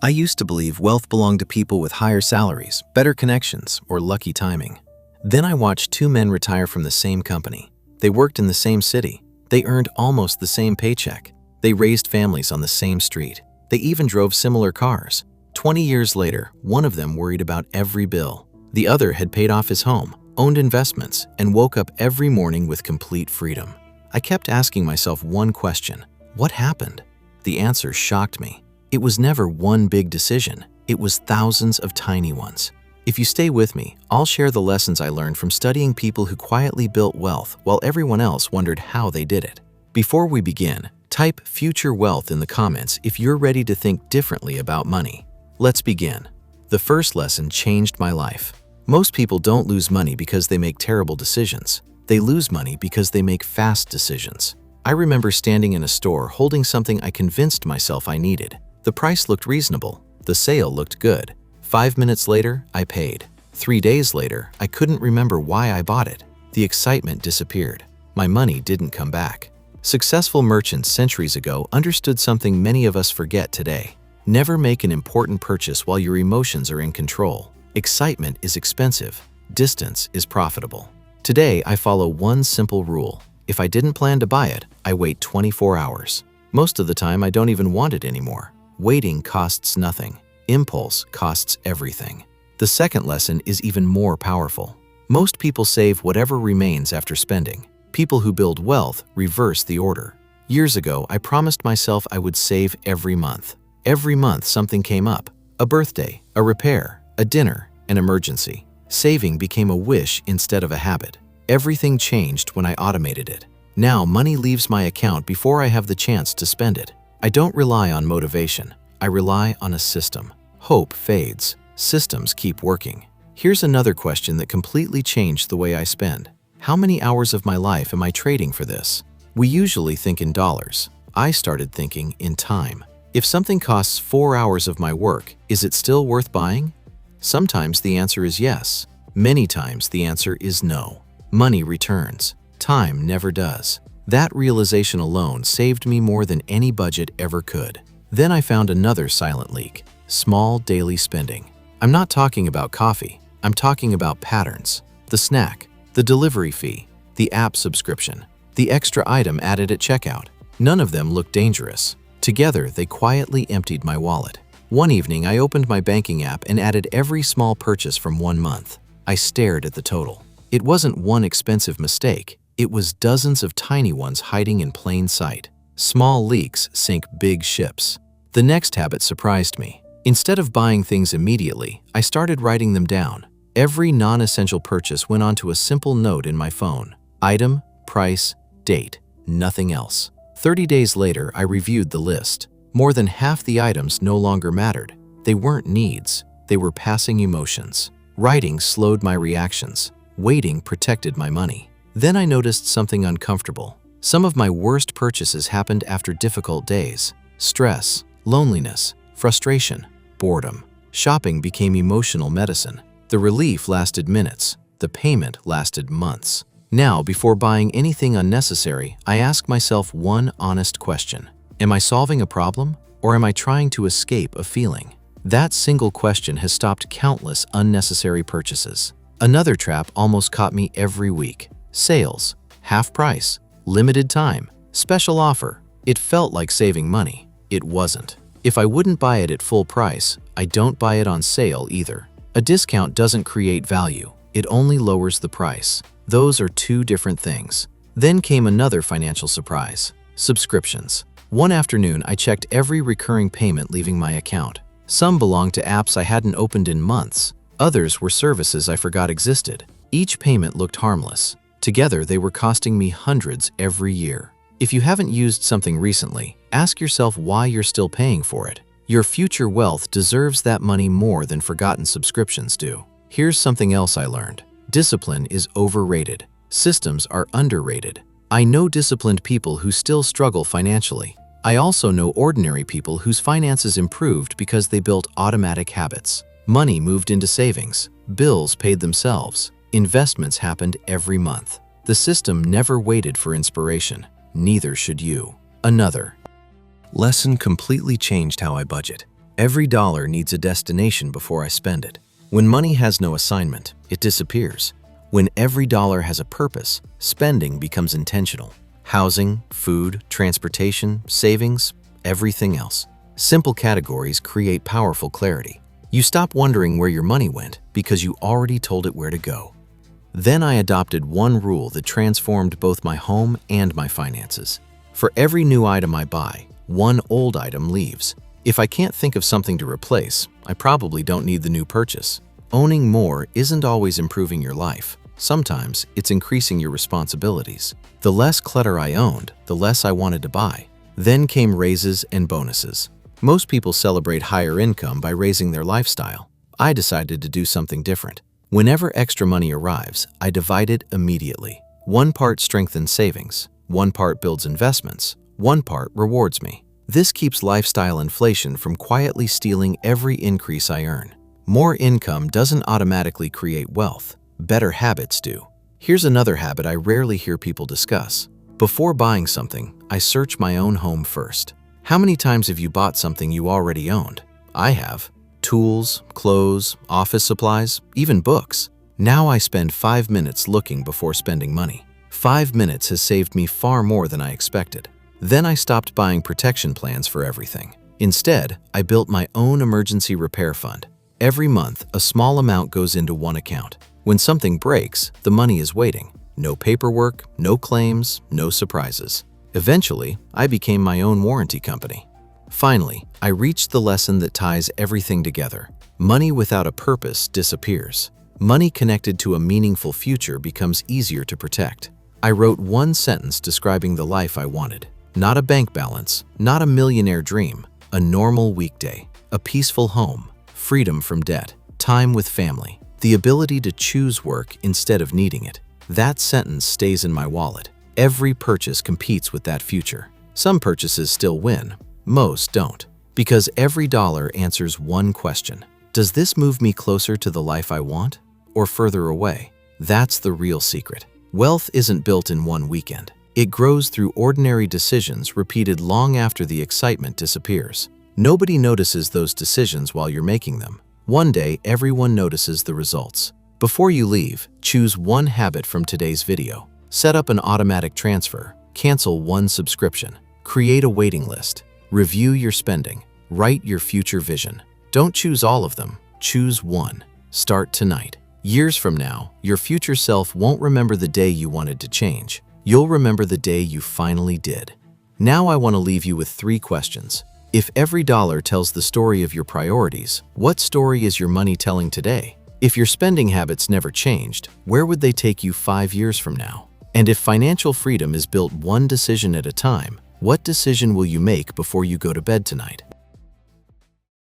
I used to believe wealth belonged to people with higher salaries, better connections, or lucky timing. Then I watched two men retire from the same company. They worked in the same city. They earned almost the same paycheck. They raised families on the same street. They even drove similar cars. 20 years later, one of them worried about every bill. The other had paid off his home, owned investments, and woke up every morning with complete freedom. I kept asking myself one question: what happened? The answer shocked me. It was never one big decision. It was thousands of tiny ones. If you stay with me, I'll share the lessons I learned from studying people who quietly built wealth while everyone else wondered how they did it. Before we begin, type future wealth in the comments if you're ready to think differently about money. Let's begin. The first lesson changed my life. Most people don't lose money because they make terrible decisions. They lose money because they make fast decisions. I remember standing in a store holding something I convinced myself I needed. The price looked reasonable. The sale looked good. 5 minutes later, I paid. 3 days later, I couldn't remember why I bought it. The excitement disappeared. My money didn't come back. Successful merchants centuries ago understood something many of us forget today. Never make an important purchase while your emotions are in control. Excitement is expensive. Distance is profitable. Today, I follow one simple rule. If I didn't plan to buy it, I wait 24 hours. Most of the time, I don't even want it anymore. Waiting costs nothing. Impulse costs everything. The second lesson is even more powerful. Most people save whatever remains after spending. People who build wealth reverse the order. Years ago, I promised myself I would save every month. Every month something came up. A birthday, a repair, a dinner, an emergency. Saving became a wish instead of a habit. Everything changed when I automated it. Now money leaves my account before I have the chance to spend it. I don't rely on motivation. I rely on a system. Hope fades. Systems keep working. Here's another question that completely changed the way I spend. How many hours of my life am I trading for this? We usually think in dollars. I started thinking in time. If something costs 4 hours of my work, is it still worth buying? Sometimes the answer is yes. Many times the answer is no. Money returns. Time never does. That realization alone saved me more than any budget ever could. Then I found another silent leak: small daily spending. I'm not talking about coffee. I'm talking about patterns. The snack, the delivery fee, the app subscription, the extra item added at checkout. None of them looked dangerous. Together, they quietly emptied my wallet. One evening, I opened my banking app and added every small purchase from 1 month. I stared at the total. It wasn't one expensive mistake. It was dozens of tiny ones hiding in plain sight. Small leaks sink big ships. The next habit surprised me. Instead of buying things immediately, I started writing them down. Every non-essential purchase went onto a simple note in my phone. Item, price, date, nothing else. 30 days later, I reviewed the list. More than half the items no longer mattered. They weren't needs. They were passing emotions. Writing slowed my reactions. Waiting protected my money. Then I noticed something uncomfortable. Some of my worst purchases happened after difficult days. Stress, loneliness, frustration, boredom. Shopping became emotional medicine. The relief lasted minutes. The payment lasted months. Now, before buying anything unnecessary, I ask myself one honest question. Am I solving a problem, or am I trying to escape a feeling? That single question has stopped countless unnecessary purchases. Another trap almost caught me every week. Sales, half price, limited time, special offer. It felt like saving money. It wasn't. If I wouldn't buy it at full price, I don't buy it on sale either. A discount doesn't create value. It only lowers the price. Those are two different things. Then came another financial surprise: subscriptions. One afternoon, I checked every recurring payment leaving my account. Some belonged to apps I hadn't opened in months. Others were services I forgot existed. Each payment looked harmless. Together, they were costing me hundreds every year. If you haven't used something recently, ask yourself why you're still paying for it. Your future wealth deserves that money more than forgotten subscriptions do. Here's something else I learned. Discipline is overrated. Systems are underrated. I know disciplined people who still struggle financially. I also know ordinary people whose finances improved because they built automatic habits. Money moved into savings. Bills paid themselves. Investments happened every month. The system never waited for inspiration. Neither should you. Another lesson completely changed how I budget. Every dollar needs a destination before I spend it. When money has no assignment, it disappears. When every dollar has a purpose, spending becomes intentional. Housing, food, transportation, savings, everything else. Simple categories create powerful clarity. You stop wondering where your money went because you already told it where to go. Then I adopted one rule that transformed both my home and my finances. For every new item I buy, one old item leaves. If I can't think of something to replace, I probably don't need the new purchase. Owning more isn't always improving your life. Sometimes it's increasing your responsibilities. The less clutter I owned, the less I wanted to buy. Then came raises and bonuses. Most people celebrate higher income by raising their lifestyle. I decided to do something different. Whenever extra money arrives, I divide it immediately. One part strengthens savings, one part builds investments, one part rewards me. This keeps lifestyle inflation from quietly stealing every increase I earn. More income doesn't automatically create wealth. Better habits do. Here's another habit I rarely hear people discuss. Before buying something, I search my own home first. How many times have you bought something you already owned? I have. Tools, clothes, office supplies, even books. Now I spend 5 minutes looking before spending money. 5 minutes has saved me far more than I expected. Then I stopped buying protection plans for everything. Instead, I built my own emergency repair fund. Every month, a small amount goes into one account. When something breaks, the money is waiting. No paperwork, no claims, no surprises. Eventually, I became my own warranty company. Finally, I reached the lesson that ties everything together. Money without a purpose disappears. Money connected to a meaningful future becomes easier to protect. I wrote one sentence describing the life I wanted. Not a bank balance, not a millionaire dream, a normal weekday, a peaceful home, freedom from debt, time with family, the ability to choose work instead of needing it. That sentence stays in my wallet. Every purchase competes with that future. Some purchases still win, most don't. Because every dollar answers one question. Does this move me closer to the life I want or further away? That's the real secret. Wealth isn't built in one weekend. It grows through ordinary decisions repeated long after the excitement disappears. Nobody notices those decisions while you're making them. One day, everyone notices the results. Before you leave, choose one habit from today's video. Set up an automatic transfer, cancel one subscription, create a waiting list, review your spending, write your future vision. Don't choose all of them, choose one. Start tonight. Years from now, your future self won't remember the day you wanted to change. You'll remember the day you finally did. Now I want to leave you with 3 questions. If every dollar tells the story of your priorities, what story is your money telling today? If your spending habits never changed, where would they take you 5 years from now? And if financial freedom is built one decision at a time, what decision will you make before you go to bed tonight?